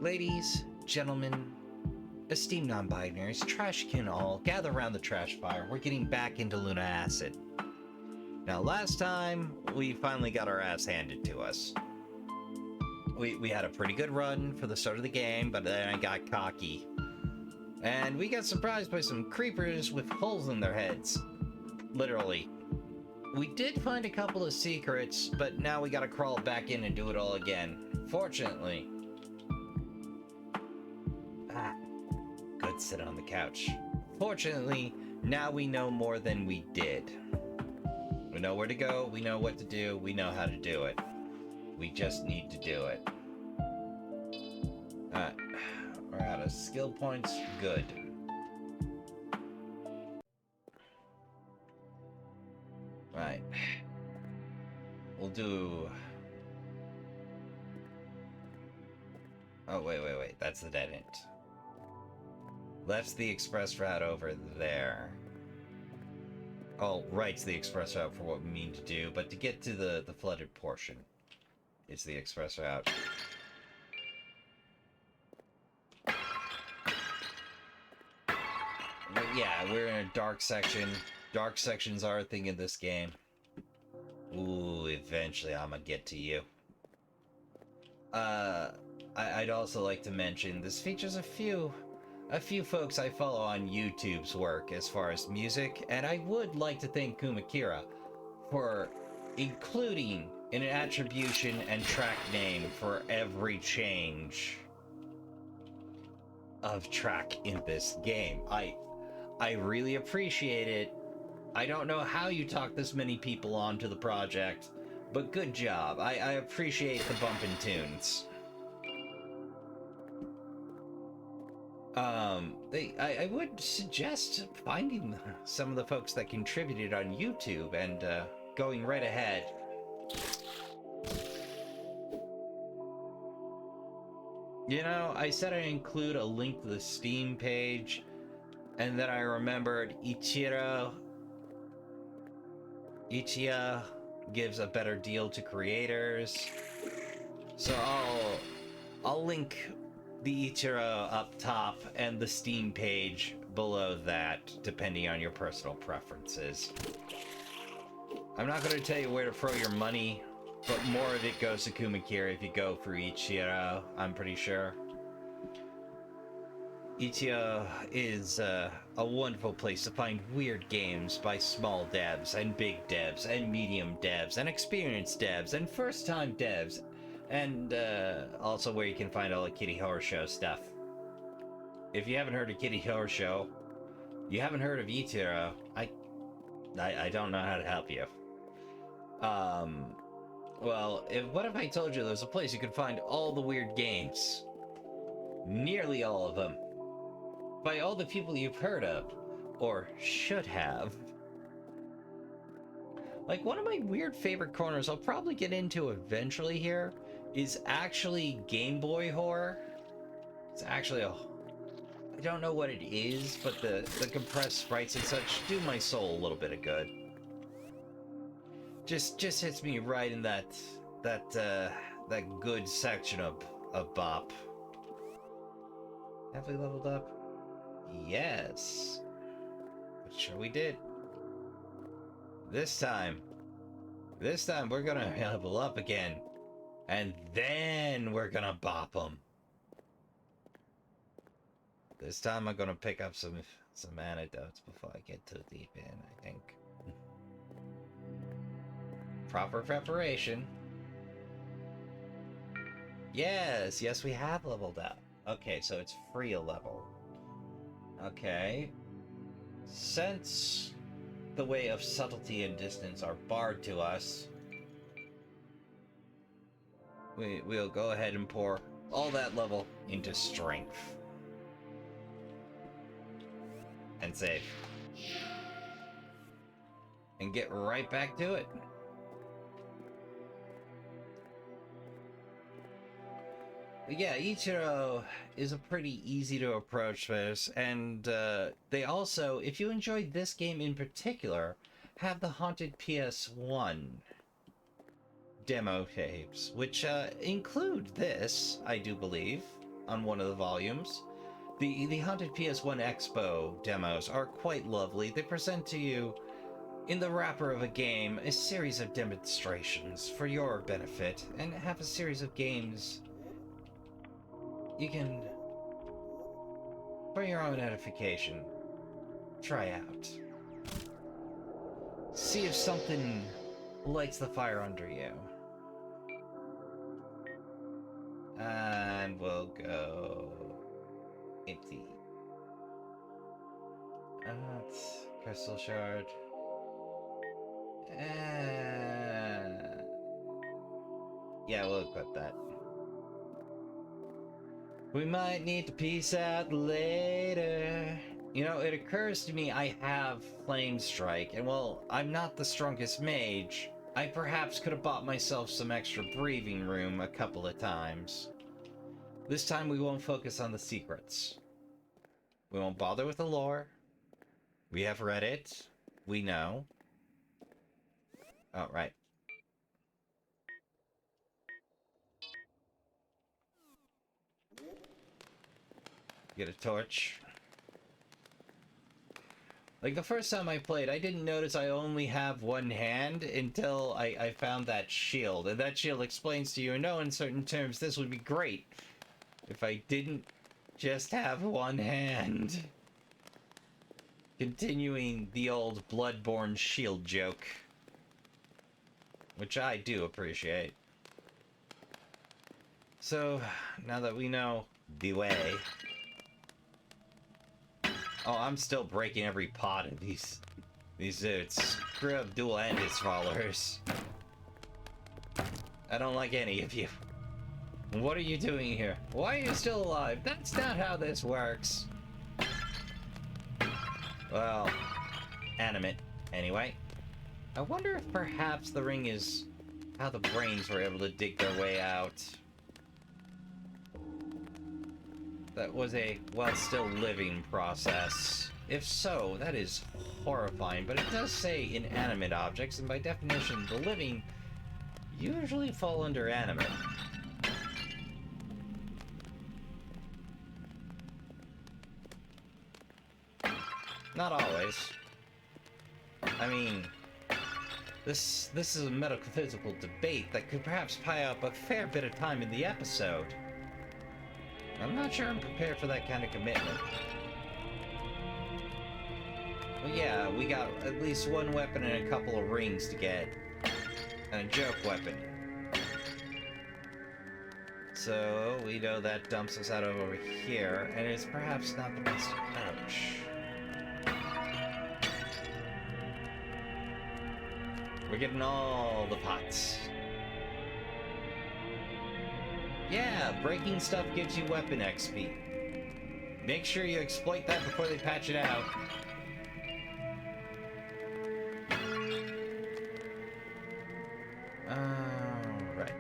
Ladies, gentlemen, esteemed non-binaries, trash can all, gather around the trash fire. We're getting back into Lunacid. Now, last time, we finally got our ass handed to us. We had a pretty good run for the start of the game, but then I got cocky. And we got surprised by some creepers with holes in their heads. Literally. We did find a couple of secrets, but now we gotta crawl back in and do it all again. Fortunately. Good sit on the couch. Fortunately, now we know more than we did. We know where to go, we know what to do, we know how to do it. We just need to do it. We're out of skill points. Good. Right. We'll do... Oh, wait. That's the dead end. Left's the express route over there. Oh, right's the express route for what we mean to do, but to get to the flooded portion, it's the express route. But yeah, we're in a dark section. Dark sections are a thing in this game. Ooh, eventually I'm gonna get to you. I'd also like to mention, this features a few folks I follow on YouTube's work as far as music, and I would like to thank Kuma Kira for including an attribution and track name for every change of track in this game. I really appreciate it. I don't know how you talk this many people onto the project, but good job. I appreciate the bumpin' tunes. I would suggest finding some of the folks that contributed on YouTube and going right ahead. You know, I said I'd include a link to the Steam page, and then I remembered Ichia gives a better deal to creators. So I'll link the Ichiro up top and the Steam page below that, depending on your personal preferences. I'm not going to tell you where to throw your money, but more of it goes to Kuma Kira if you go for Ichiro, I'm pretty sure. Ichiro is a wonderful place to find weird games by small devs, and big devs, and medium devs, and experienced devs, and first-time devs. And also where you can find all the Kitty Horror Show stuff. If you haven't heard of Kitty Horror Show, you haven't heard of Ichiro, I don't know how to help you. Well, what if I told you there's a place you could find all the weird games? Nearly all of them. By all the people you've heard of, or should have. Like, one of my weird favorite corners I'll probably get into eventually here is actually Game Boy horror. It's actually I don't know what it is, but the compressed sprites and such do my soul a little bit of good. Just hits me right in that good section of bop. Have we leveled up? Yes. But sure we did. This time we're gonna level up again. And then we're gonna bop them. This time I'm gonna pick up some antidotes before I get too deep in, I think. Proper preparation. Yes, we have leveled up. Okay, so it's free a level. Okay. Since the way of subtlety and distance are barred to us, we'll go ahead and pour all that level into strength. And save. And get right back to it. But yeah, Ichiro is a pretty easy to approach this, and they also, if you enjoyed this game in particular, have the Haunted PS1 demo tapes, which include this, I do believe. on one of the volumes. The Haunted PS1 Expo demos are quite lovely. They present to you, in the wrapper of a game, a series of demonstrations for your benefit, and have a series of games you can, for your own edification, try out. See if something lights the fire under you. And we'll go empty. That's crystal shard. Yeah, we'll equip that. We might need to peace out later. You know, it occurs to me I have Flame Strike, and while I'm not the strongest mage, I perhaps could have bought myself some extra breathing room a couple of times. This time we won't focus on the secrets. We won't bother with the lore. We have read it. We know. Oh, right. Get a torch. Like, the first time I played, I didn't notice I only have one hand until I found that shield. And that shield explains to you in no uncertain terms this would be great if I didn't just have one hand. Continuing the old Bloodborne shield joke. Which I do appreciate. So, now that we know the way... Oh, I'm still breaking every pot in these screw up dual and his followers. I don't like any of you. What are you doing here? Why are you still alive? That's not how this works. Well, animate, anyway. I wonder if perhaps the ring is how the brains were able to dig their way out. That was a, well, still living process. If so, that is horrifying, but it does say inanimate objects, and by definition, the living usually fall under animate. Not always. I mean, this is a metaphysical debate that could perhaps pile up a fair bit of time in the episode. I'm not sure I'm prepared for that kind of commitment. Well, yeah, we got at least one weapon and a couple of rings to get. And a joke weapon. So, we know that dumps us out over here, and it's perhaps not the best approach. We're getting all the pots. Yeah, breaking stuff gives you weapon XP. Make sure you exploit that before they patch it out. Right.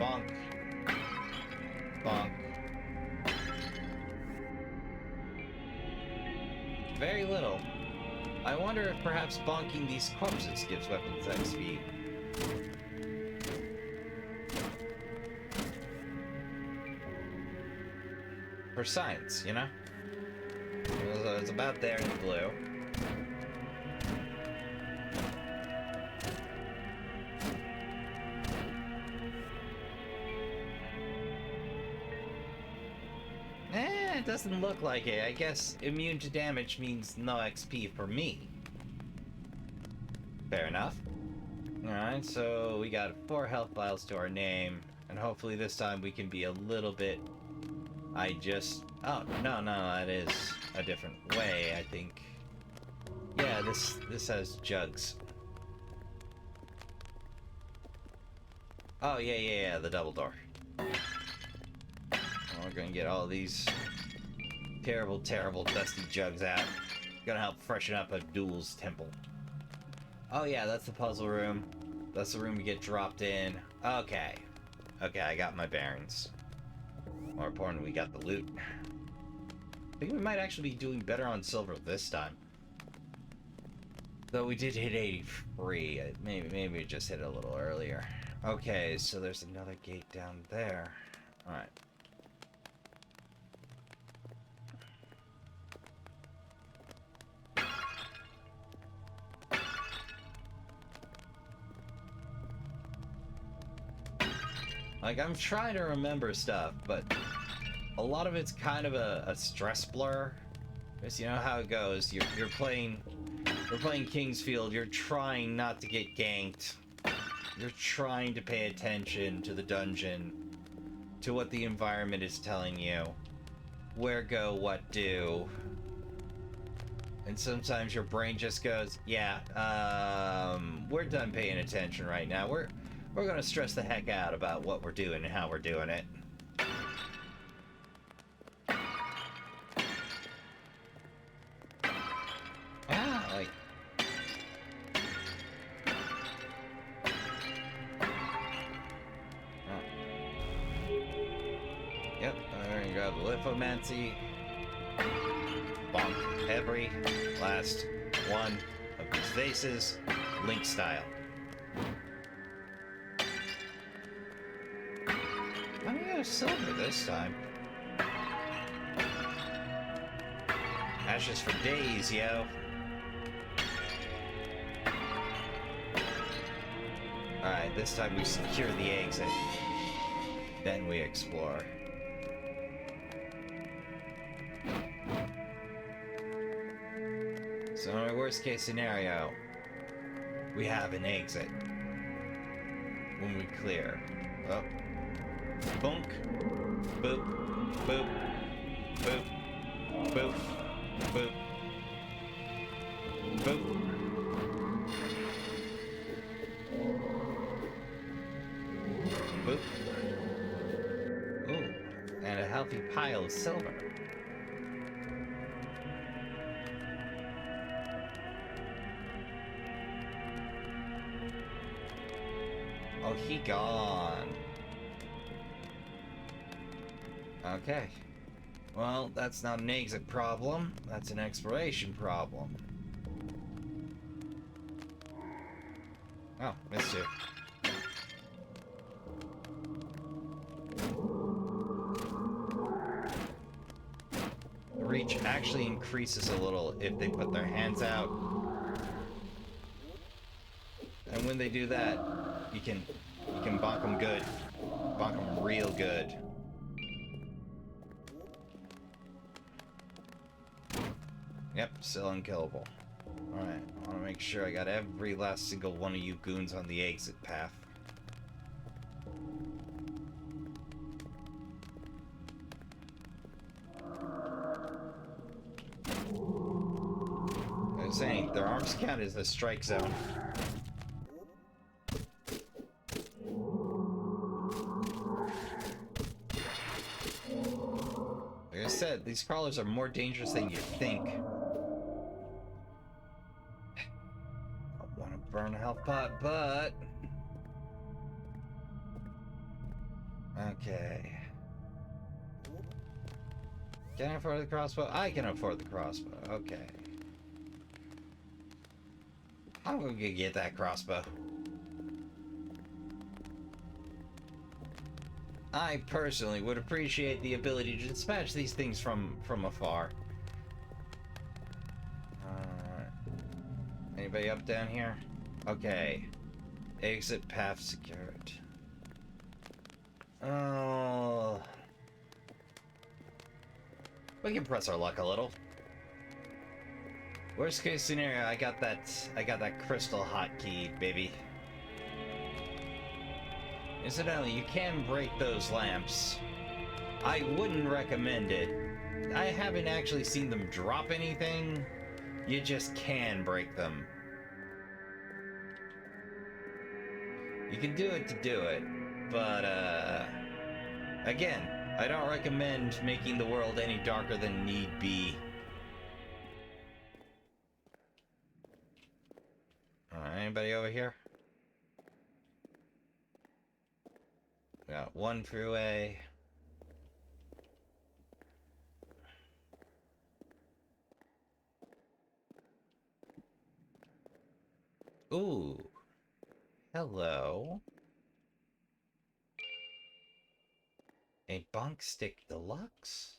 Bonk. Bonk. Very little. I wonder if perhaps bonking these corpses gives weapons XP. For science, you know? It's about there in the blue. It doesn't look like it. I guess immune to damage means no XP for me. Fair enough. Alright, so we got 4 health vials to our name, and hopefully this time we can be a little bit... Oh, no, that is a different way, I think. Yeah, this has jugs. Oh, yeah, the double door. We're gonna get all these terrible, dusty jugs out. Gonna help freshen up Abdul's temple. Oh yeah, that's the puzzle room. That's the room we get dropped in. Okay, I got my bearings. More important, we got the loot. I think we might actually be doing better on silver this time. Though we did hit 83. Maybe we just hit it a little earlier. Okay, so there's another gate down there. Alright. Like, I'm trying to remember stuff, but a lot of it's kind of a stress blur. Because you know how it goes. You're playing Kingsfield. You're trying not to get ganked. You're trying to pay attention to the dungeon, to what the environment is telling you, where go, what do. And sometimes your brain just goes, yeah, we're done paying attention right now. We're gonna stress the heck out about what we're doing and how we're doing it. Yeah, like... Yep, we're gonna grab the Lithomancy. Bonk every last one of these faces, Link style. I'm gonna go silver this time. Ashes for days, yo. Alright, this time we secure the exit. Then we explore. So in our worst case scenario, we have an exit. When we clear. Oh. Bonk. Boop. Boop. Boop. Boop. Boop. Boop. Boop. Ooh. And a healthy pile of silver. Oh, he gone. Okay. Well, that's not an exit problem. That's an exploration problem. Oh, missed you. The reach actually increases a little if they put their hands out. And when they do that, you can bonk them good. Bonk them real good. Yep, still unkillable. Alright, I want to make sure I got every last single one of you goons on the exit path. I was saying, their arms count as a strike zone. Like I said, these crawlers are more dangerous than you think. I want to burn a health pot, but... Okay. Can I afford the crossbow? I can afford the crossbow. Okay. I'm gonna get that crossbow. I personally would appreciate the ability to dispatch these things from afar. Anybody up down here? Okay. Exit path secured. Oh. We can press our luck a little. Worst case scenario, I got that crystal hotkey, baby. Incidentally, you can break those lamps. I wouldn't recommend it. I haven't actually seen them drop anything. You just can break them. You can do it to do it, but again, I don't recommend making the world any darker than need be. Anybody over here? We got one freeway. Ooh. Hello. A bunk stick deluxe?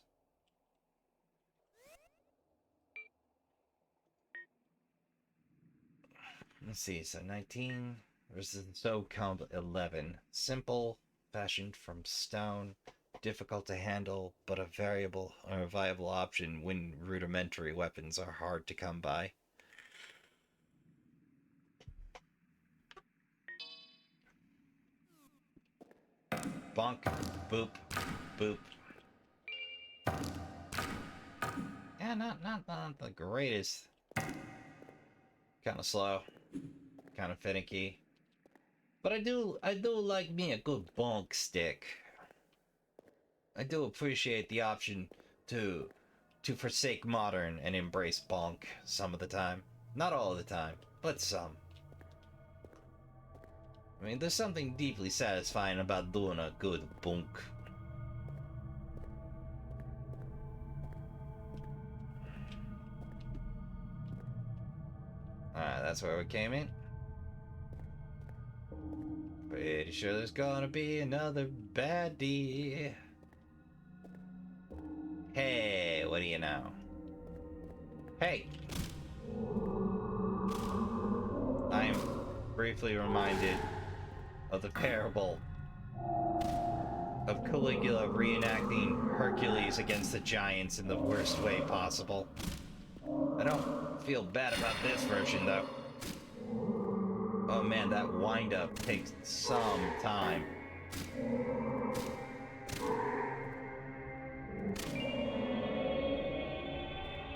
Let's see, so 19 versus so comp 11. Simple, fashioned from stone, difficult to handle, but a variable or a viable option when rudimentary weapons are hard to come by. Bonk, boop, boop. Yeah, not the greatest. Kind of slow, kind of finicky. But I do like me a good bonk stick. I do appreciate the option to forsake modern and embrace bonk some of the time. Not all of the time, but some. I mean, there's something deeply satisfying about doing a good bonk. Alright, that's where we came in. Pretty sure there's gonna be another baddie. Hey, what do you know? Hey! I am briefly reminded of the parable of Caligula reenacting Hercules against the giants in the worst way possible. I don't feel bad about this version, though. Oh man, that wind-up takes some time.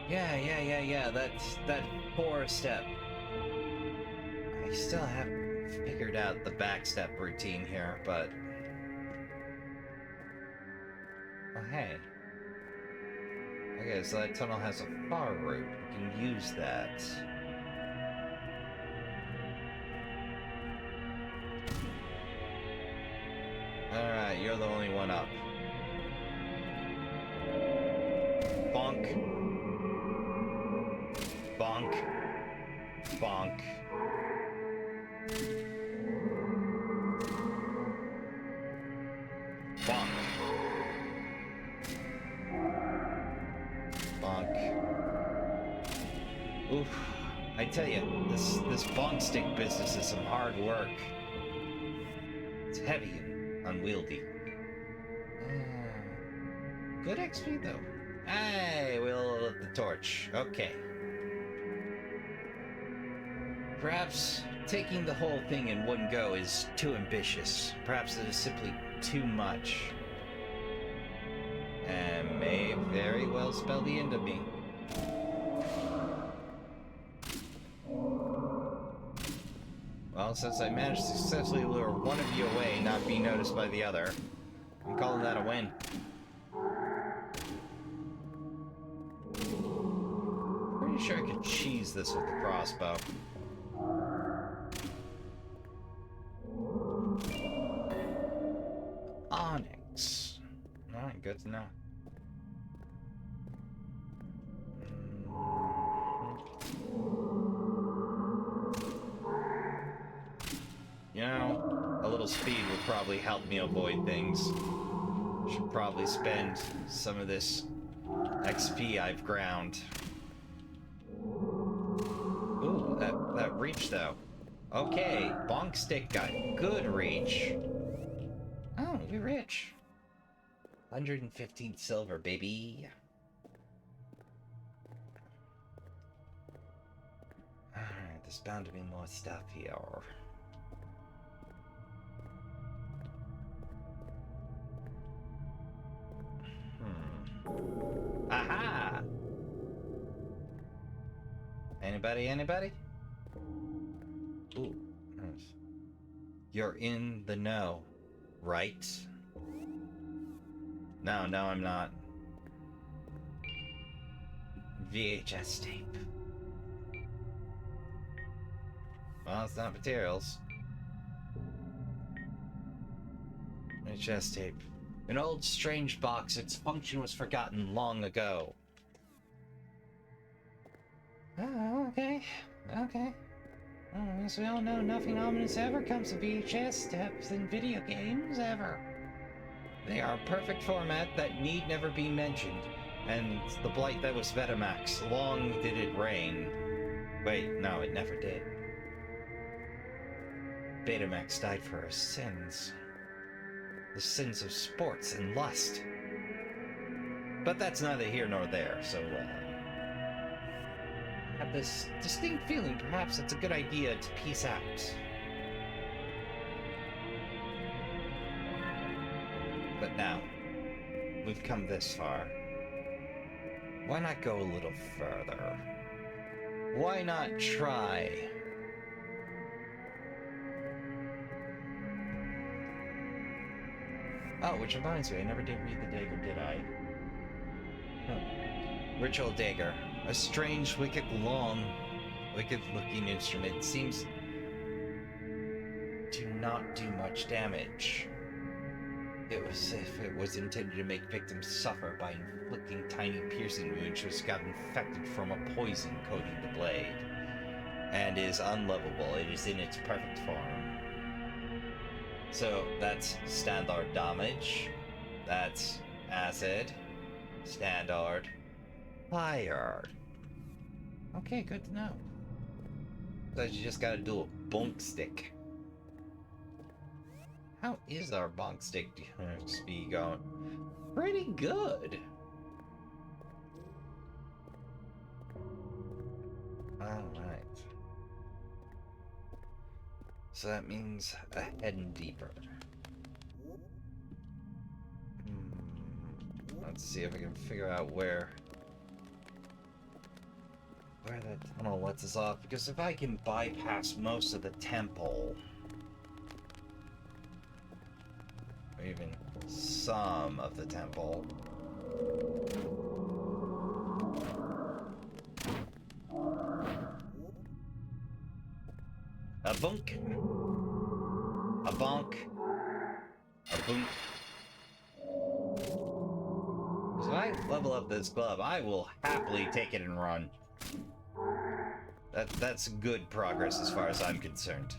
Yeah, that 4-step. I still haven't figured out the backstep routine here, but... Oh, hey. Okay, so that tunnel has a far route. We can use that. Alright, you're the only one up. Bonk. Bonk. Bonk. Bonk. Bonk. Oof. I tell you, this bonk stick business is some hard work. It's heavy and unwieldy. Good XP though. Hey, we'll lift the torch. Okay. Perhaps taking the whole thing in one go is too ambitious. Perhaps it is simply too much. And may very well spell the end of me. Well, since I managed to successfully lure one of you away and not be noticed by the other, I'm calling that a win. Pretty sure I could cheese this with the crossbow. Onyx. Alright, good to know. You know, a little speed would probably help me avoid things. Should probably spend some of this XP I've ground. Ooh, that reach though. Okay, bonk stick got good reach. Oh, we're rich. 115 silver, baby. Alright, there's bound to be more stuff here. Aha! Anybody? Ooh, nice. You're in the know, right? No, I'm not. VHS tape. Well, it's not materials. VHS tape. An old strange box, its function was forgotten long ago. Oh, okay. As we all know, nothing ominous ever comes of VHS steps in video games, ever. They are a perfect format that need never be mentioned, and the blight that was Betamax, long did it rain. Wait, no, it never did. Betamax died for our sins. the sins of sports and lust. But that's neither here nor there, so, I have this distinct feeling perhaps it's a good idea to peace out. But now, we've come this far. Why not go a little further? Why not try? Oh, which reminds me, I never did read the dagger, did I? Huh. Ritual dagger. A strange, wicked-looking instrument. Seems to not do much damage. It was if it was intended to make victims suffer by inflicting tiny piercing wounds which got infected from a poison coating the blade. And is unlovable. It is in its perfect form. So that's standard damage. That's acid. Standard. Fire. Okay, good to know. So you just gotta do a bonk stick. How is our bonk stick speed going? Pretty good. Alright. So that means a heading deeper. Let's see if I can figure out where that tunnel lets us off, because if I can bypass most of the temple, or even some of the temple, a bunk, a bonk, a boonk. So if I level up this glove, I will happily take it and run. That's good progress as far as I'm concerned.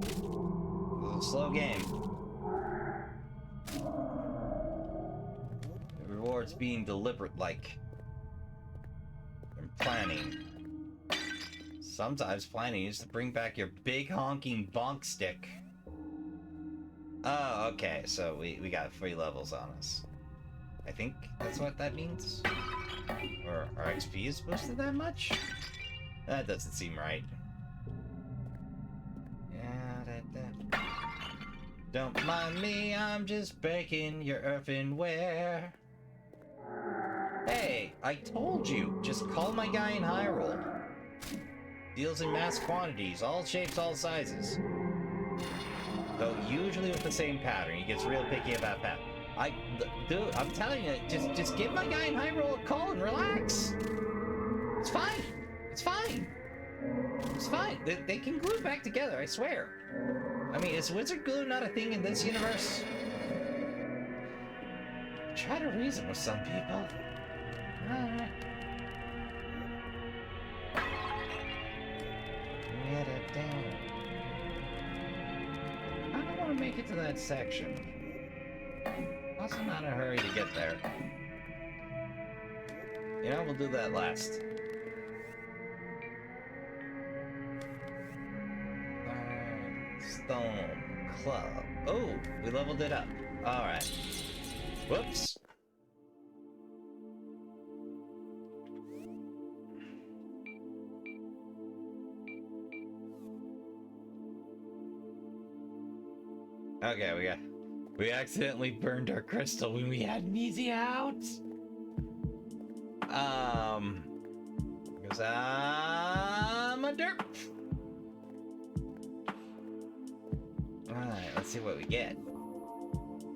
It's a slow game. The reward's being deliberate, like, and planning. Sometimes planning is to bring back your big honking bonk stick. Oh, okay, so we got 3 levels on us. I think that's what that means. Or our XP is boosted that much? That doesn't seem right. Don't mind me, I'm just breaking your earthenware. Hey, I told you, just call my guy in Hyrule. Deals in mass quantities, all shapes, all sizes. Though usually with the same pattern, he gets real picky about that. Dude, I'm telling you, just give my guy in Hyrule a call and relax. It's fine. It's fine. It's fine. They can glue back together, I swear. I mean, is wizard glue not a thing in this universe? Try to reason with some people. Alright. Get it down. I don't want to make it to that section. Also not in a hurry to get there. You know, we'll do that last. Stone Club. Oh, we leveled it up. Alright. Whoops. Okay, we accidentally burned our crystal when we had an easy out. Because I'm a derp. Alright, let's see what we get.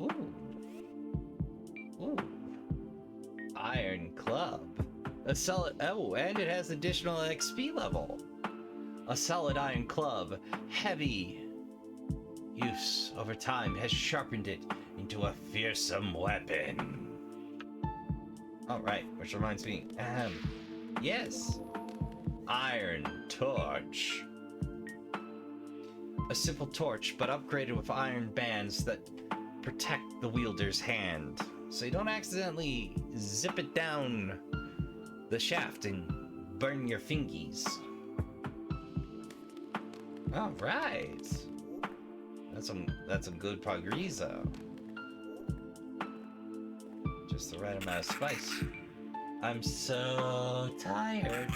Ooh. Ooh. Iron Club. A solid. Oh, and it has additional XP level. A solid iron club. Heavy use over time has sharpened it into a fearsome weapon. Alright, which reminds me. Yes. Iron Torch. A simple torch, but upgraded with iron bands that protect the wielder's hand, so you don't accidentally zip it down the shaft and burn your fingies. All right, that's some good progresso. Just the right amount of spice. I'm so tired.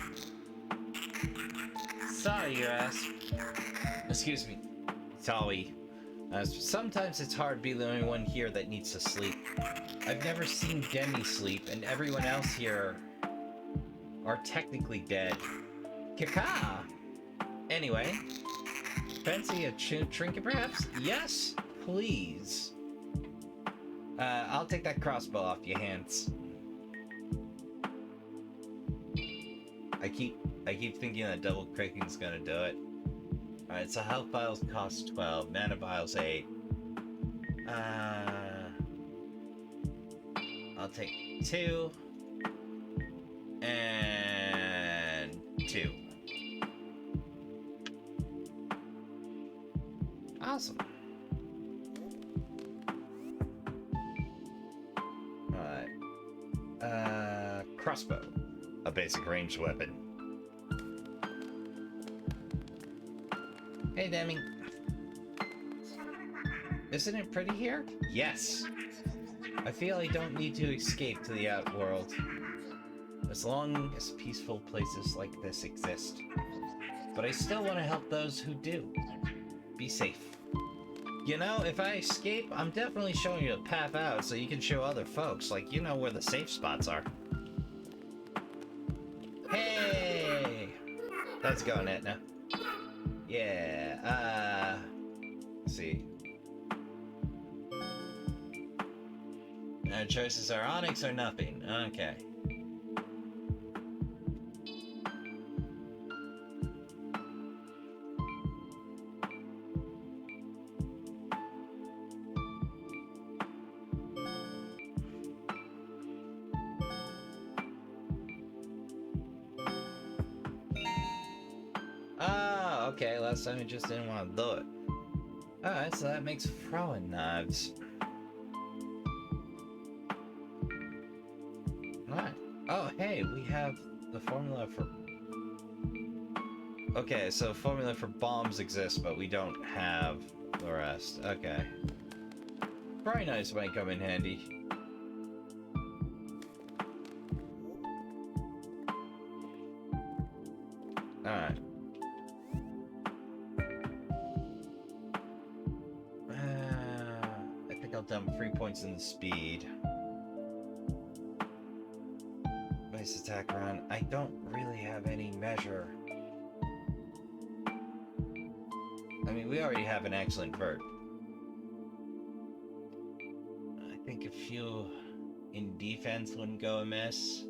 Sorry, your ass. Excuse me. Sorry. Sometimes it's hard being the only one here that needs to sleep. I've never seen Demi sleep, and everyone else here are technically dead. Kika! Anyway, fancy a trinket perhaps? Yes, please. I'll take that crossbow off your hands. I keep thinking that double cracking's gonna do it. Alright, so health vials cost 12, mana vials 8. I'll take 2. And 2. Awesome. Alright. Crossbow. A basic ranged weapon. Hey, Demi. Isn't it pretty here? Yes. I feel I don't need to escape to the outworld. As long as peaceful places like this exist. But I still want to help those who do. Be safe. You know, if I escape, I'm definitely showing you a path out so you can show other folks, like, you know where the safe spots are. Hey! Let's go, Netna. Yeah, let's see. Our choices are onyx or nothing. Okay. Ah, okay, last time you just didn't want to do it. Alright, so that makes throwing knives. Alright. Oh, hey, we have the formula for... Okay, so formula for bombs exists, but we don't have the rest. Okay. Throwing knives might come in handy. Alright. I think I'll dump 3 points in the speed. Base attack run. I don't really have any measure. I mean, we already have an excellent vert. I think a few in defense wouldn't go amiss.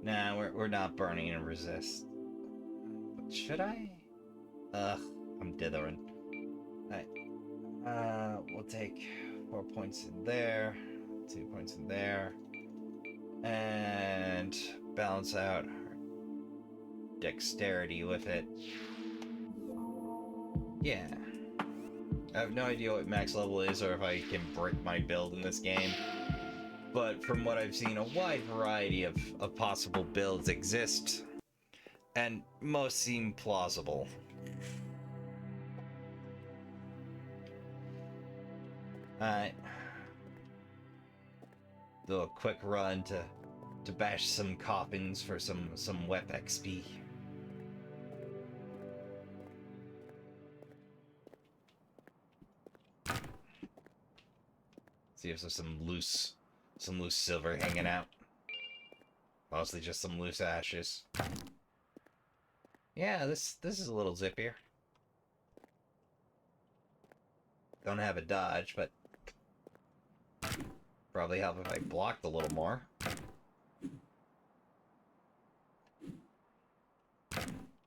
Nah, we're not burning and resist. But should I? Ugh, I'm dithering. Alright. We'll take 4 points in there, 2 points in there, and balance out our dexterity with it. Yeah. I have no idea what max level is or if I can brick my build in this game. But from what I've seen, a wide variety of possible builds exist, and most seem plausible. Alright. Do a quick run to bash some coffins for some wep XP. See if there's some loose silver hanging out. Mostly just some loose ashes. Yeah, this is a little zippier. Don't have a dodge, but probably help if I blocked a little more.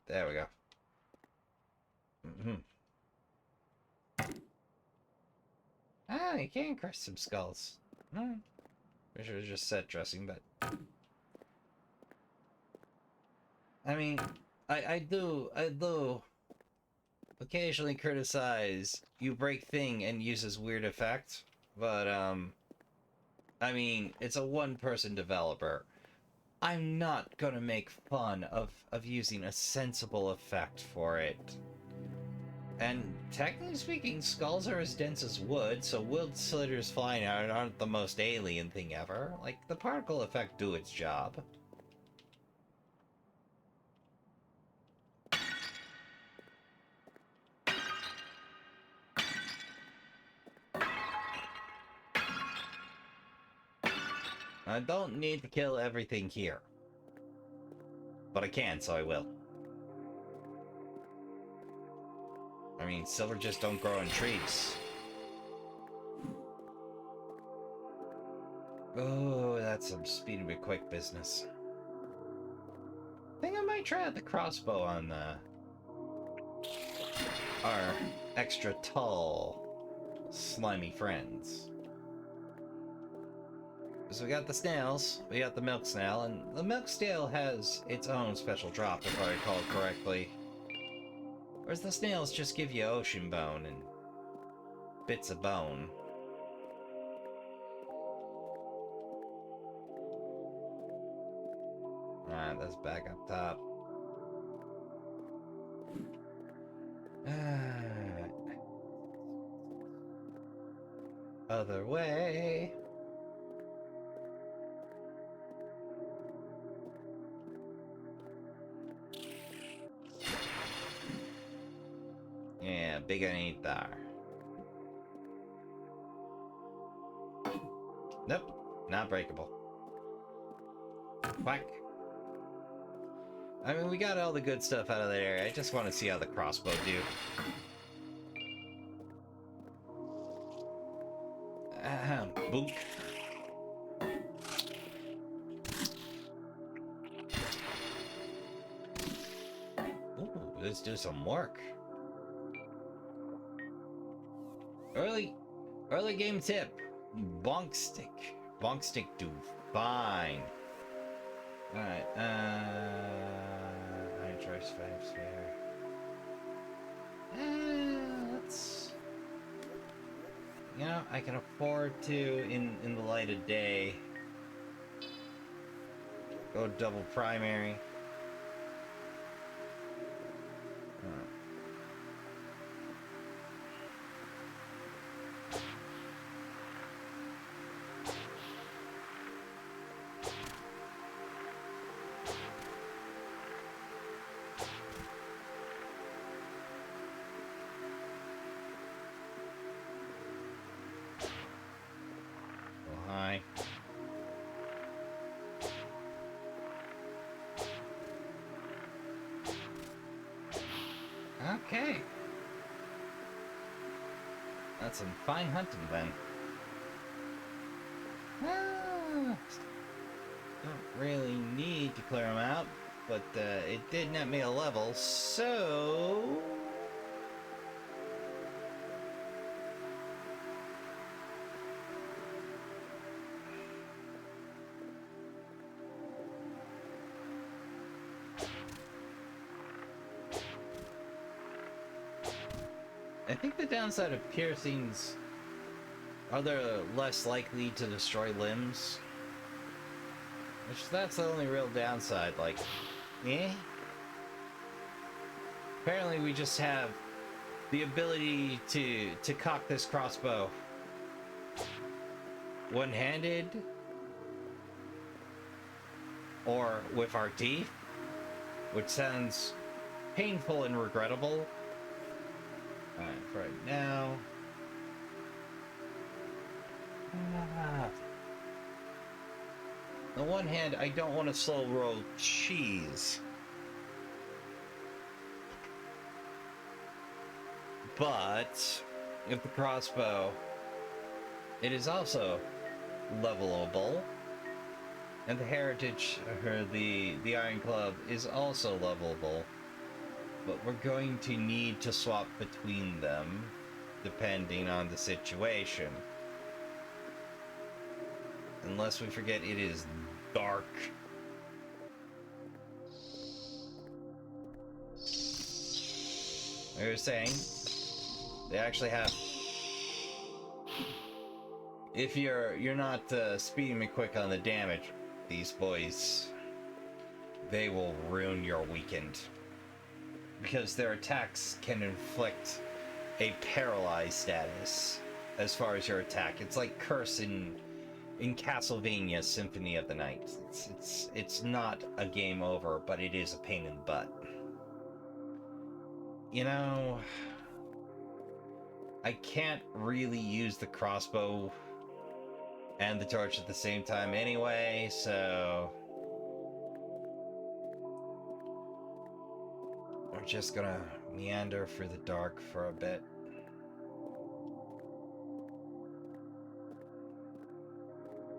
There we go. Ah, you can crush some skulls. Wish it was just set dressing, but I mean, I do occasionally criticize you break thing and uses weird effect, but I mean, it's a one-person developer. I'm not gonna make fun of using a sensible effect for it. And technically speaking, skulls are as dense as wood, so wood slitters flying out aren't the most alien thing ever. Like, the particle effect do its job. I don't need to kill everything here. But I can, so I will. I mean, silver just don't grow on trees. Oh, that's some speed and quick business. I think I might try out the crossbow on our extra tall, slimy friends. So we got the snails, we got the milk snail, and the milk snail has its own special drop, if I recall correctly. Whereas the snails just give you ocean bone and bits of bone. Alright, that's back up top. Other way. Yeah, big ain't there. Nope, not breakable. Whack. I mean, we got all the good stuff out of there. I just want to see how the crossbow do. Boop. Ooh, let's do some work. Early game tip. Bonk stick. Bonk stick do fine. Alright, I trust 5 spare. Let's... You know, I can afford to, in the light of day, go double primary. Hi. Okay. That's some fine hunting then. Don't really need to clear them out, but it did net me a level, so... I think the downside of piercings are they're less likely to destroy limbs. Which, that's the only real downside, like, eh? Apparently we just have the ability to cock this crossbow one-handed or with our teeth, which sounds painful and regrettable. Alright, for right now. On the one hand, I don't want to slow roll cheese. But, with the crossbow, it is also levelable. And the heritage, or the Iron Club, is also levelable. But we're going to need to swap between them, depending on the situation. Unless we forget it is dark. I was saying, they actually have... If you're not speeding me quick on the damage, these boys, they will ruin your weekend. Because their attacks can inflict a paralyzed status as far as your attack. It's like Curse in Castlevania Symphony of the Night. It's not a game over, but it is a pain in the butt. You know, I can't really use the crossbow and the torch at the same time anyway, so we're just gonna meander through the dark for a bit.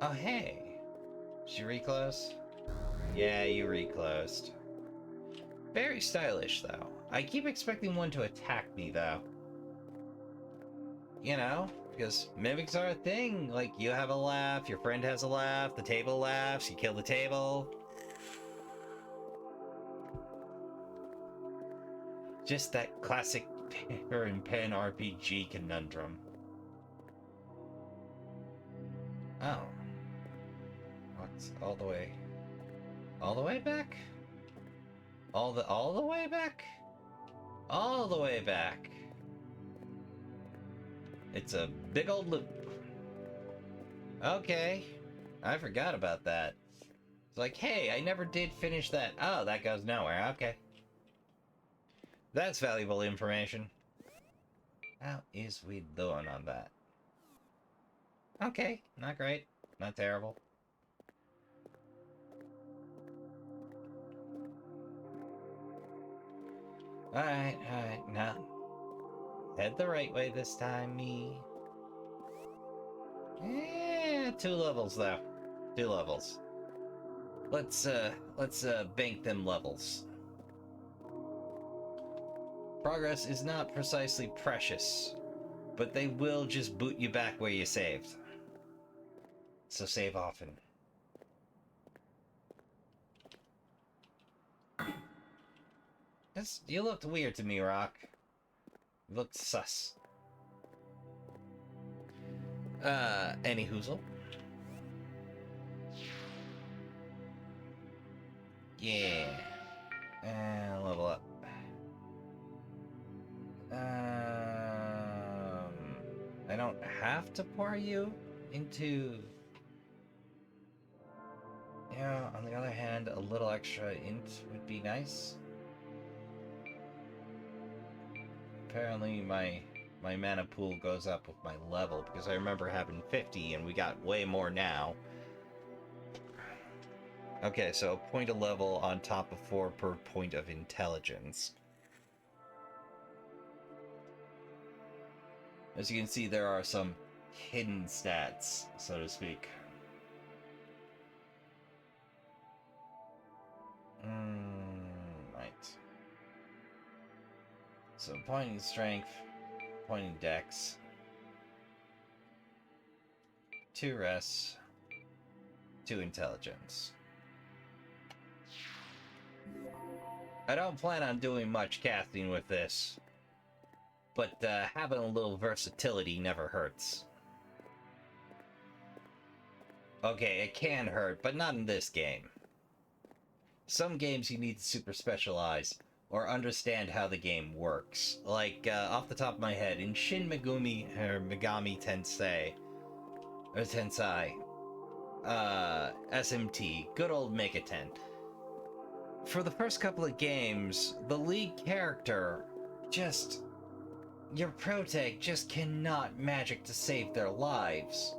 Oh, hey. Did you reclose? Yeah, you reclosed. Very stylish, though. I keep expecting one to attack me, though. You know, because mimics are a thing. Like, you have a laugh, your friend has a laugh, the table laughs, you kill the table. Just that classic paper and pen RPG conundrum. Oh. What's all the way? All the way back? All the way back? All the way back. It's a big old loop. Okay. I forgot about that. It's like, hey, I never did finish that. Oh, that goes nowhere. Okay. That's valuable information. How is we doing on that? Okay, not great. Not terrible. Alright, now. Head the right way this time, me. Yeah, 2 levels though. 2 levels. Let's bank them levels. Progress is not precisely precious, but they will just boot you back where you saved. So save often. You looked weird to me, Rock. You looked sus. Any hoozle? Yeah. Level up. I don't have to pour you into... Yeah, on the other hand, a little extra int would be nice. Apparently my mana pool goes up with my level, because I remember having 50 and we got way more now. Okay, so a point of level on top of 4 per point of intelligence. As you can see, there are some hidden stats, so to speak. Right. So point in strength, point in dex, 2 res, 2 intelligence. I don't plan on doing much casting with this, but having a little versatility never hurts. Okay, it can hurt, but not in this game. Some games you need to super specialize, or understand how the game works. Like, off the top of my head, in Shin Megami Tensei, or Tensai, SMT, good old Megaten. For the first couple of games, the lead character just... Your protag just cannot magic to save their lives.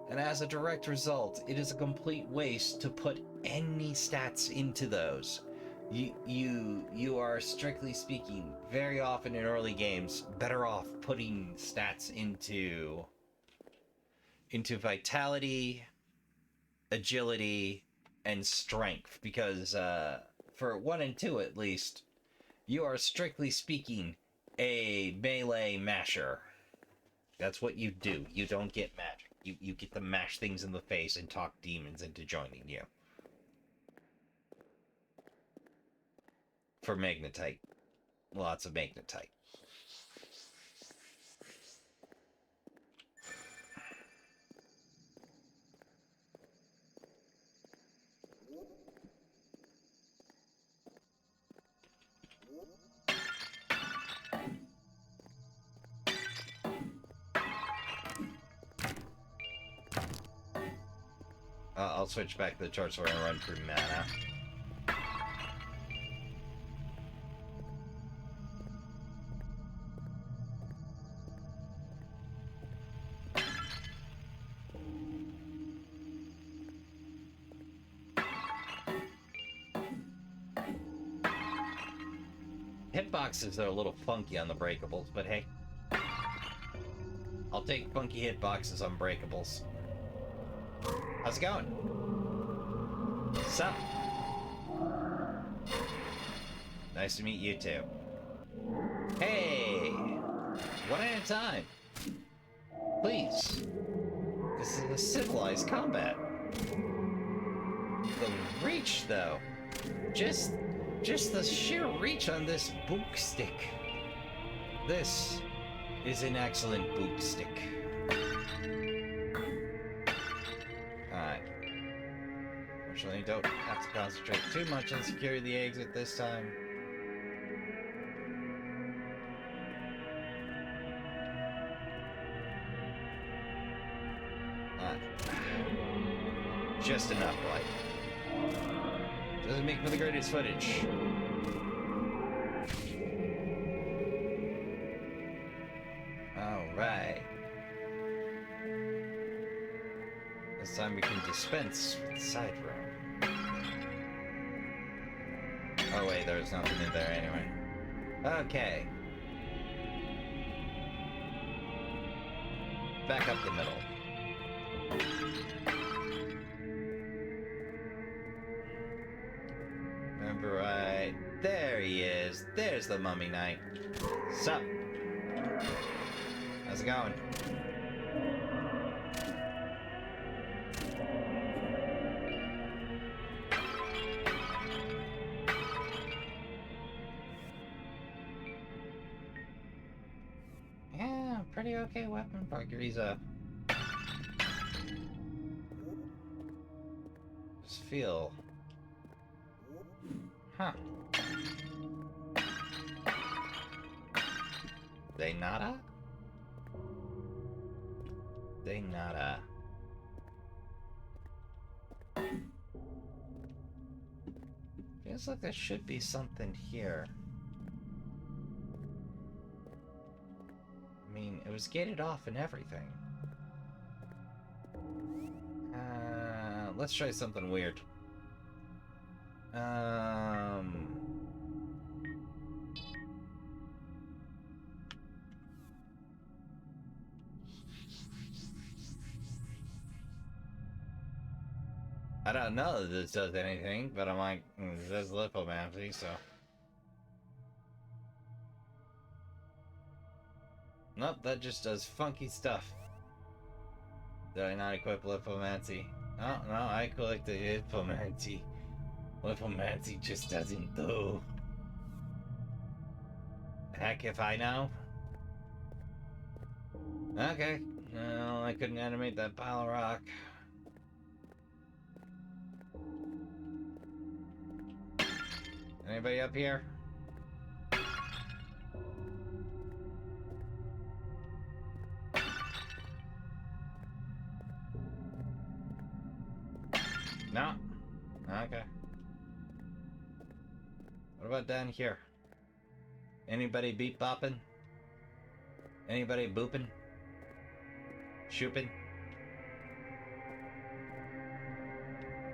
And as a direct result, it is a complete waste to put any stats into those. You are, strictly speaking, very often in early games, better off putting stats into vitality, agility, and strength, because for 1 and 2 at least, you are, strictly speaking, a melee masher. That's what you do. You don't get magic. You get to mash things in the face and talk demons into joining you. For magnetite. Lots of magnetite. I'll switch back to the torch so we're gonna run through mana. Hitboxes are a little funky on the breakables, but hey. I'll take funky hitboxes on breakables. How's it going? Sup? Nice to meet you too. Hey! One at a time. Please. This is a civilized combat. The reach, though. Just the sheer reach on this book stick. This is an excellent book stick. Alright. Fortunately, don't have to concentrate too much on securing the exit this time. Just enough light. Doesn't make for the greatest footage. Alright. This time we can dispense with the side room. Oh wait, there's nothing in there anyway. Okay. Back up the middle. Remember right. There he is. There's the Mummy Knight. Sup? How's it going? Yeah, pretty okay weapon parkour. Just feel. Huh. They nada? They nada. Feels like there should be something here. I mean, it was gated off and everything. Let's try something weird. I don't know that this does anything, but I'm like, it says lithomancy, so. Nope, that just does funky stuff. Did I not equip lithomancy? Oh, no, I collected lithomancy. Lithomancy just doesn't do. Heck if I know. Okay, well, I couldn't animate that pile of rock. Anybody up here? No? Okay. What about down here? Anybody beat bopping? Anybody booping? Shooping?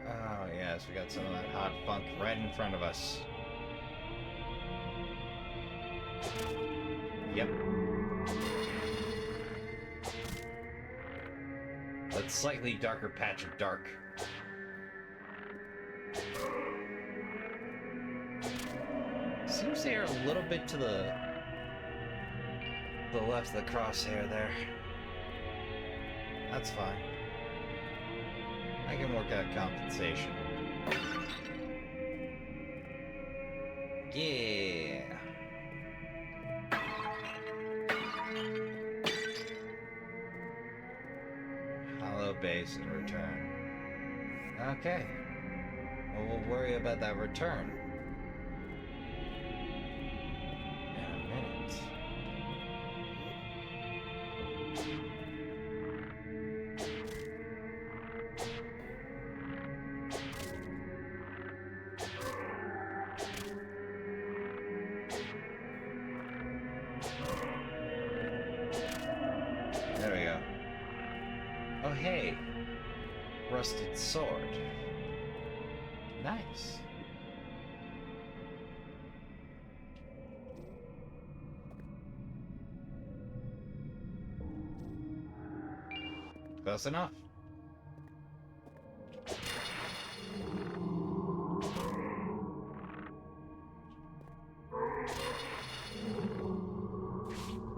Oh yes, we got some of that hot funk right in front of us. Yep. That slightly darker patch of dark. Seems they're a little bit to the left of the crosshair there. That's fine. I can work out compensation. Yeah. Hollow base and return. Okay. Well, we'll worry about that return in a minute. hey. Rusted sword. Nice. Close enough.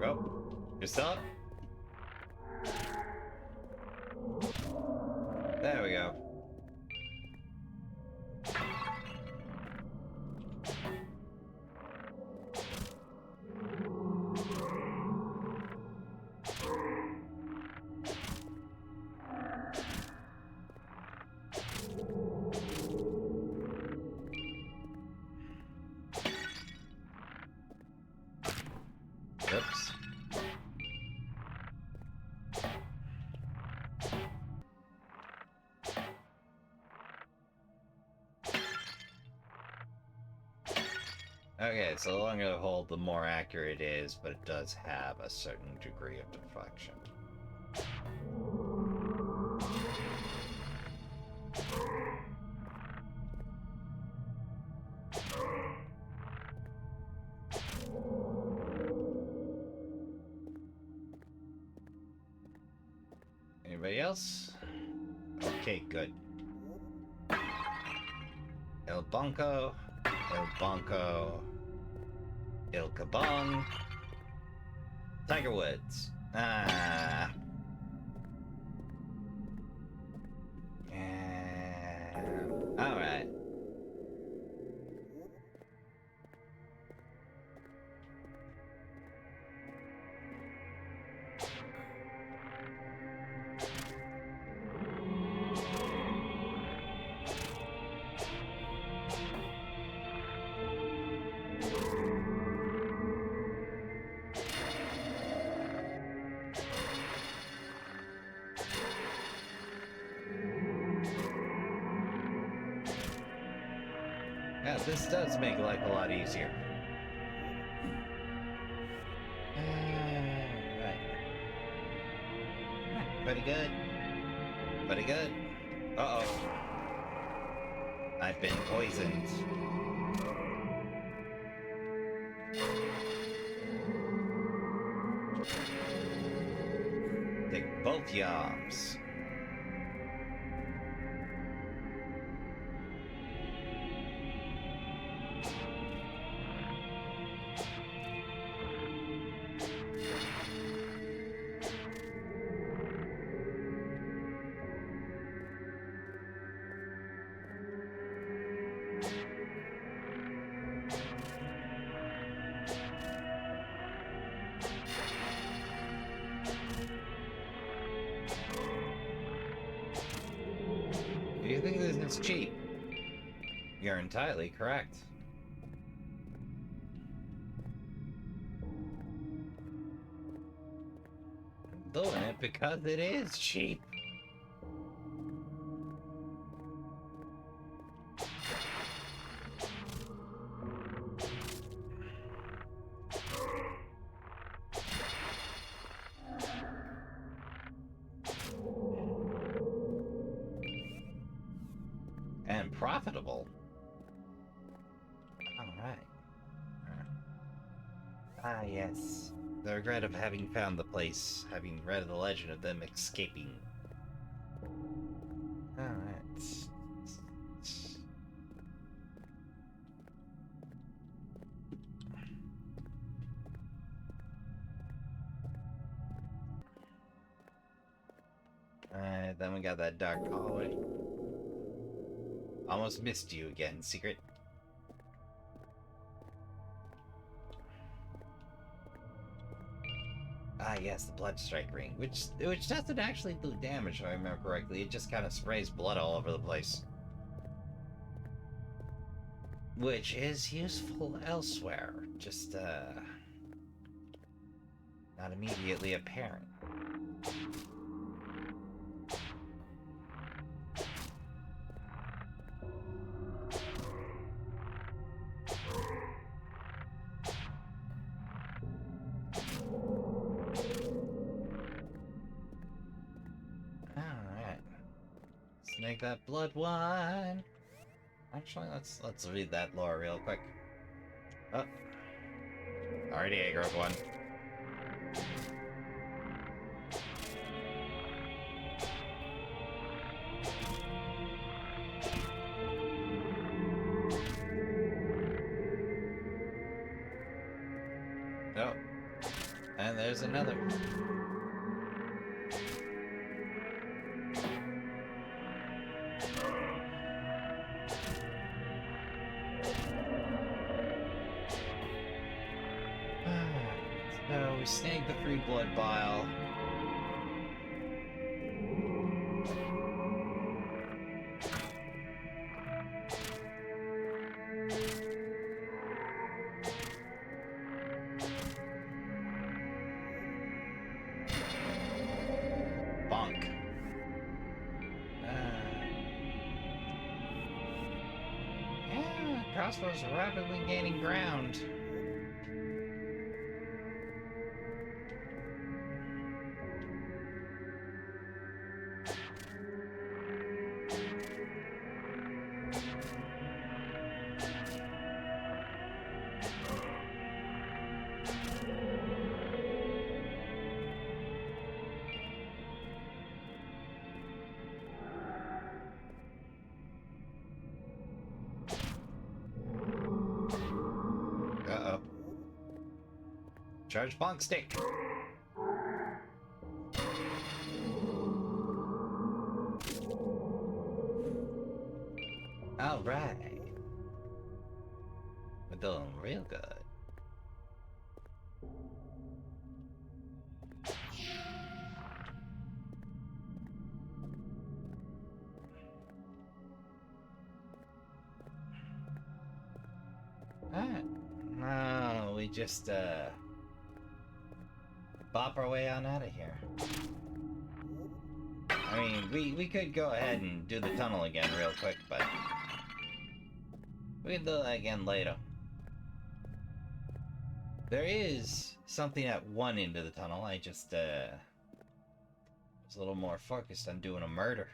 Oh, you're still up? There we go. Oops. Okay, so the longer the hold, the more accurate it is, but it does have a certain degree of deflection. Anybody else? Okay, good. El Banco, Il Kabong, Tiger Woods. Ah. Alright. Yeah, this does make life a lot easier. Right. Pretty good. Pretty good. Uh-oh. I've been poisoned. Take both your arms. Do you think this is cheap? You're entirely correct. I'm doing it because it is cheap. And profitable. Alright. Ah, yes. The regret of having found the place, having read the legend of them escaping. Alright. Alright, then we got that dark hallway. Almost missed you again, Secret. Ah, yes, the blood strike ring, which doesn't actually do damage, if I remember correctly. It just kind of sprays blood all over the place. Which is useful elsewhere, just, not immediately apparent. make that blood wine. Actually, let's read that lore real quick. Oh. Already aggroed one. Oh. And there's another. So we snagged the free blood vial. Bonk. Yeah, crossbows are rapidly gaining ground. Uh-oh. Charge bonk stick. All right. We're doing real good. Alright. No, we just, bop our way on out of here. I mean, we could go ahead and do the tunnel again real quick, but we can do that again later. There is something at one end of the tunnel. I just, was a little more focused on doing a murder.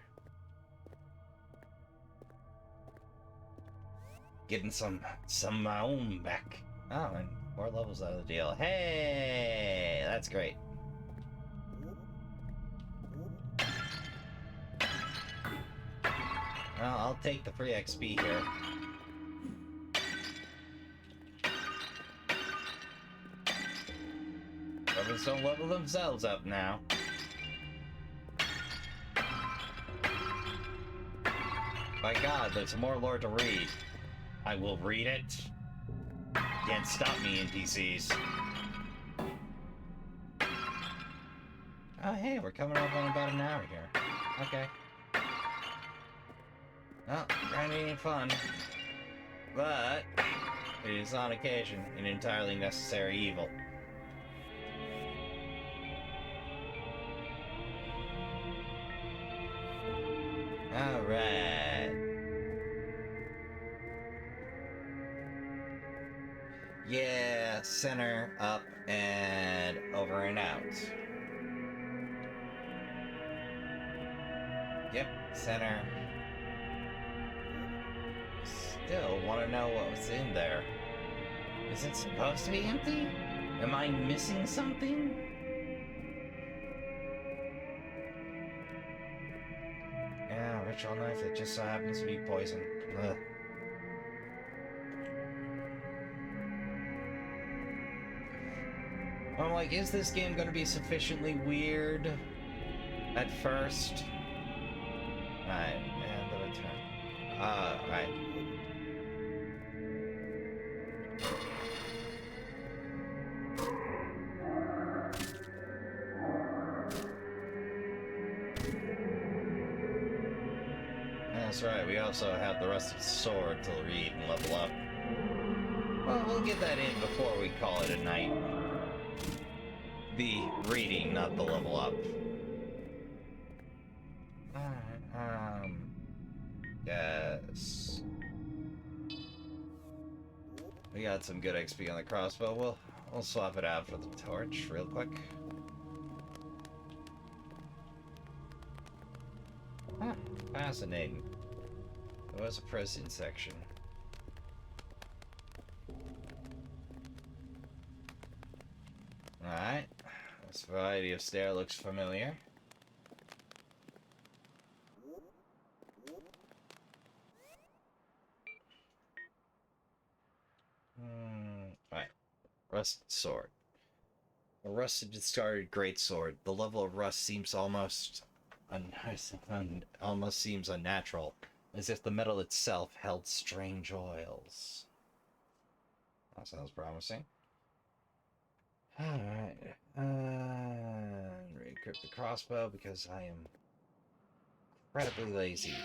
Getting some of my own back. Oh, and 4 levels out of the deal. Hey, that's great. Well, I'll take the free XP here. Weapons don't level themselves up now. By God, there's more lore to read. I will read it. Can't stop me, NPCs. Oh, hey, we're coming up on about an hour here. Okay. Well, grinding ain't fun. But it is on occasion an entirely necessary evil. Alright. Yeah, center, up, and over and out. Yep, center. Still want to know what was in there. Is it supposed to be empty? Am I missing something? Yeah, ritual knife that just so happens to be poison. Ugh. I'm like, is this game going to be sufficiently weird at first? Alright, and the return. Right. That's right, we also have the rest of the sword to read and level up. Well, we'll get that in before we call it a night. The reading, not the level up. Alright, yes. We got some good XP on the crossbow. We'll swap it out for the torch real quick. Huh, fascinating. There was a prison section. Alright. This variety of stair looks familiar. Alright. Rusted sword. A rusted discarded greatsword. The level of rust seems almost seems unnatural, as if the metal itself held strange oils. That sounds promising. Alright. Re-equip the crossbow because I am incredibly lazy.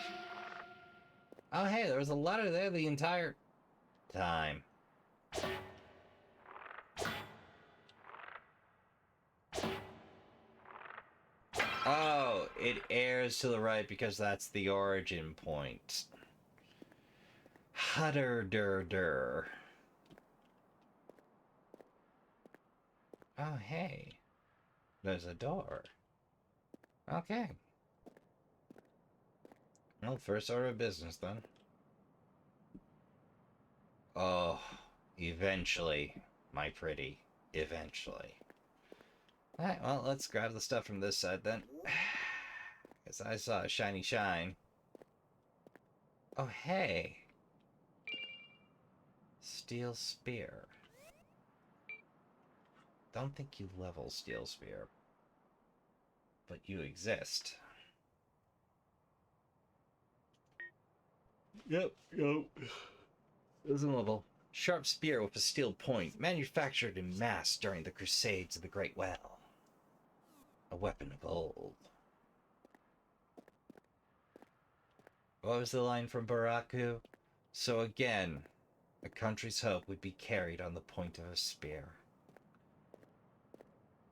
Oh hey, there was a letter there the entire time. Oh, it airs to the right because that's the origin point. Hudder-dur-dur. Oh, hey. There's a door. Okay. Well, first order of business, then. Oh, eventually, my pretty. Eventually. Alright, well, let's grab the stuff from this side, then. Guess I saw a shiny shine. Oh, hey. Steel spear. Don't think you level steel spear. But you exist. Yep. Doesn't level. Sharp spear with a steel point, manufactured in mass during the Crusades of the Great Well. A weapon of old. What was the line from Baraku? So again, a country's hope would be carried on the point of a spear.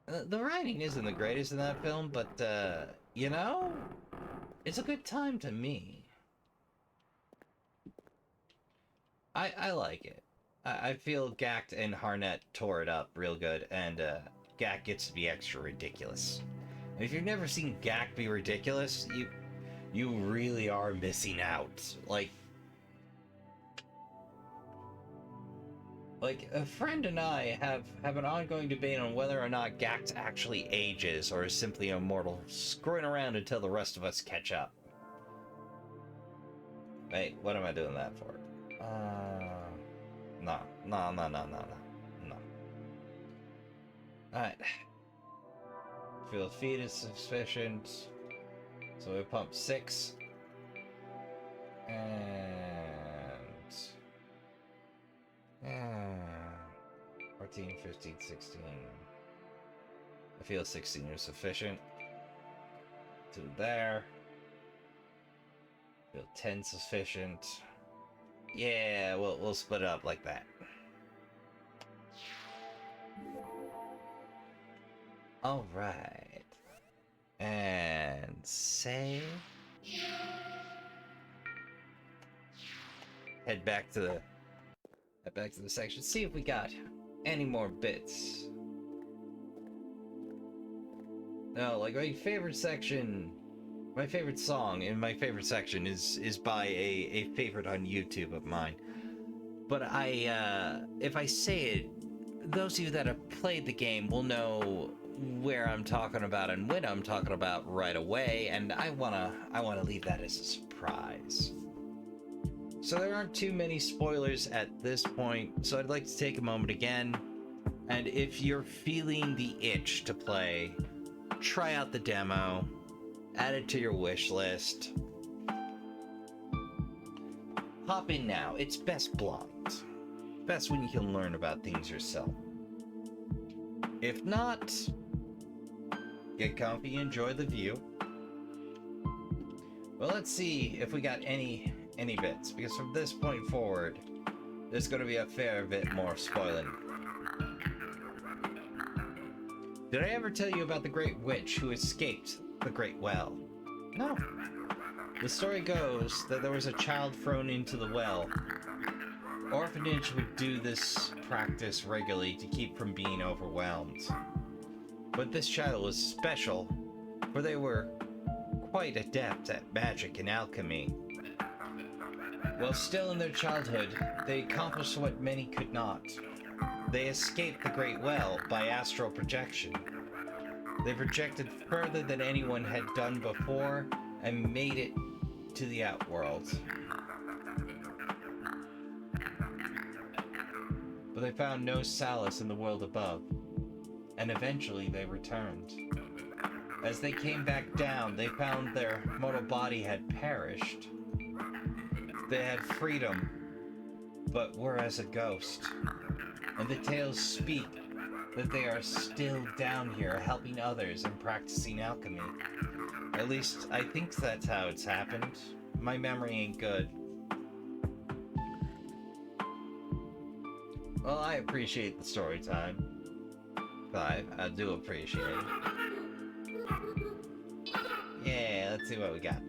The writing isn't the greatest in that film, but, you know, it's a good time to me. I like it. I feel Gact and Harnett tore it up real good, and Gact gets to be extra ridiculous. And if you've never seen Gact be ridiculous, you really are missing out. Like a friend and I have an ongoing debate on whether or not Gact actually ages or is simply immortal, screwing around until the rest of us catch up. Wait, what am I doing that for? No. Alright. Feel feed is sufficient. So we pump 6. And 14, 15, 16. I feel 16 is sufficient. 2 there. I feel 10 sufficient. Yeah, we'll split it up like that. All right. And save. Head back to the section. See if we got any more bits. No, like my favorite section, my favorite song in my favorite section is by a favorite on YouTube of mine. But if I say it, those of you that have played the game will know where I'm talking about and when I'm talking about right away, and I wanna leave that as a surprise. So there aren't too many spoilers at this point, so I'd like to take a moment again, and if you're feeling the itch to play, try out the demo, add it to your wish list. Hop in now, it's best blind. Best when you can learn about things yourself. If not, get comfy, enjoy the view. Well, let's see if we got any bits, because from this point forward, there's going to be a fair bit more spoiling. Did I ever tell you about the Great Witch who escaped the Great Well? No. The story goes that there was a child thrown into the well. Orphanage would do this practice regularly to keep from being overwhelmed. But this child was special, for they were quite adept at magic and alchemy. While still in their childhood, they accomplished what many could not. They escaped the Great Well by astral projection. They projected further than anyone had done before and made it to the Outworld. But they found no solace in the world above, and eventually they returned. As they came back down, they found their mortal body had perished. They had freedom, but were as a ghost. And the tales speak that they are still down here helping others and practicing alchemy. At least, I think that's how it's happened. My memory ain't good. Well, I appreciate the story time. I do appreciate it. Yeah, let's see what we got.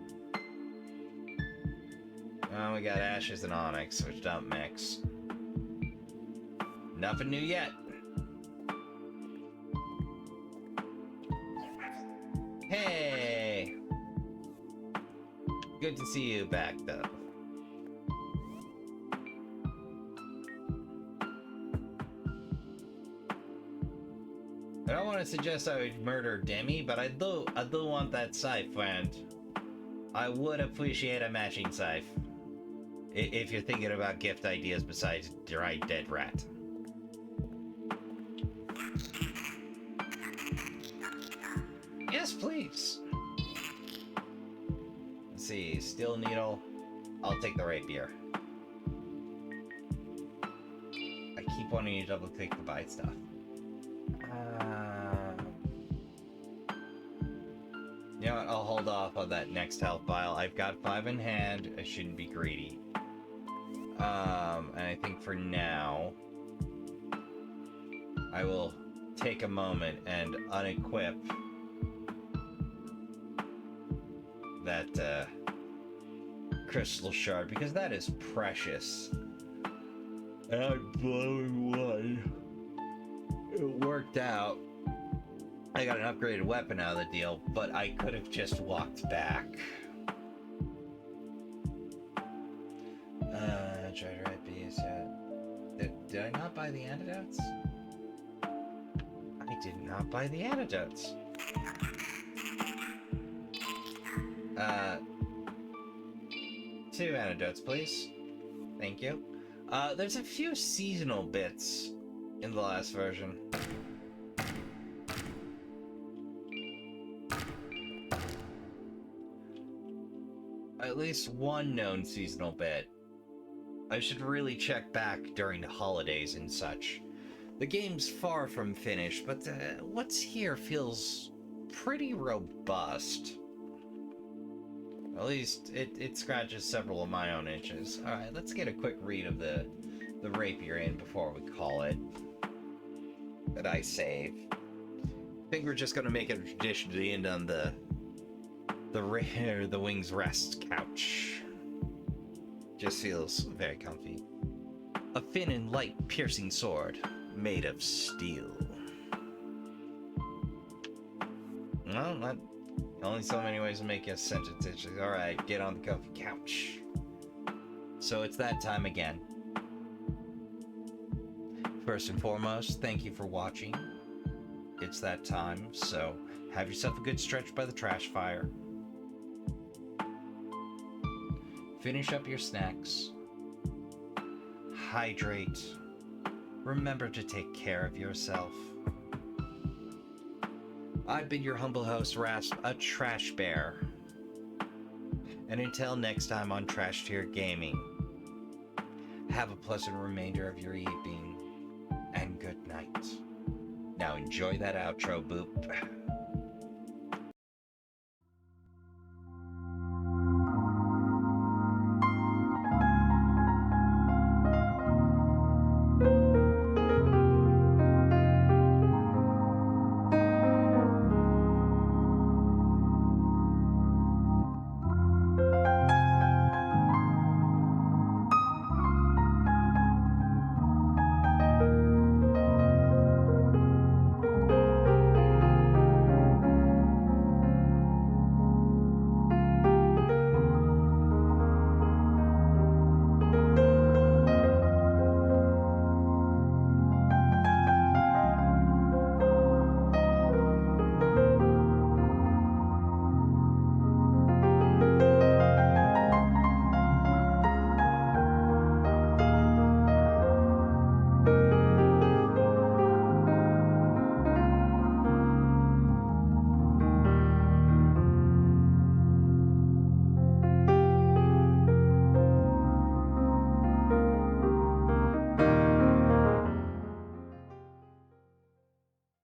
Oh, we got Ashes and Onyx, which don't mix. Nothing new yet. Hey! Good to see you back, though. I don't want to suggest I would murder Demi, but I do want that scythe, friend. I would appreciate a matching scythe. If you're thinking about gift ideas besides dried dead rat. Yes, please. Let's see, steel needle. I'll take the rapier. I keep wanting to double click to buy stuff. You know what, I'll hold off on that next health vial. I've got 5 in hand. I shouldn't be greedy. And I think for now, I will take a moment and unequip that crystal shard, because that is precious. And I'm blowing one. It worked out. I got an upgraded weapon out of the deal, but I could have just walked back. Try to write bees yet. Did I not buy the antidotes? I did not buy the antidotes. 2 antidotes, please. Thank you. There's a few seasonal bits in the last version. At least one known seasonal bit. I should really check back during the holidays and such. The game's far from finished, but what's here feels pretty robust. At least it scratches several of my own itches. Alright, let's get a quick read of the rapier in before we call it. That I save. I think we're just gonna make it a tradition to end on the Wings Rest couch. Just feels very comfy. A thin and light piercing sword made of steel. Well, only so many ways to make a sentence. Alright, get on the comfy couch. So it's that time again. First and foremost, thank you for watching. It's that time, so have yourself a good stretch by the trash fire. Finish up your snacks. Hydrate. Remember to take care of yourself. I've been your humble host, Rasp, a trash bear. And until next time on Trash Tier Gaming, have a pleasant remainder of your evening, and good night. Now enjoy that outro, boop.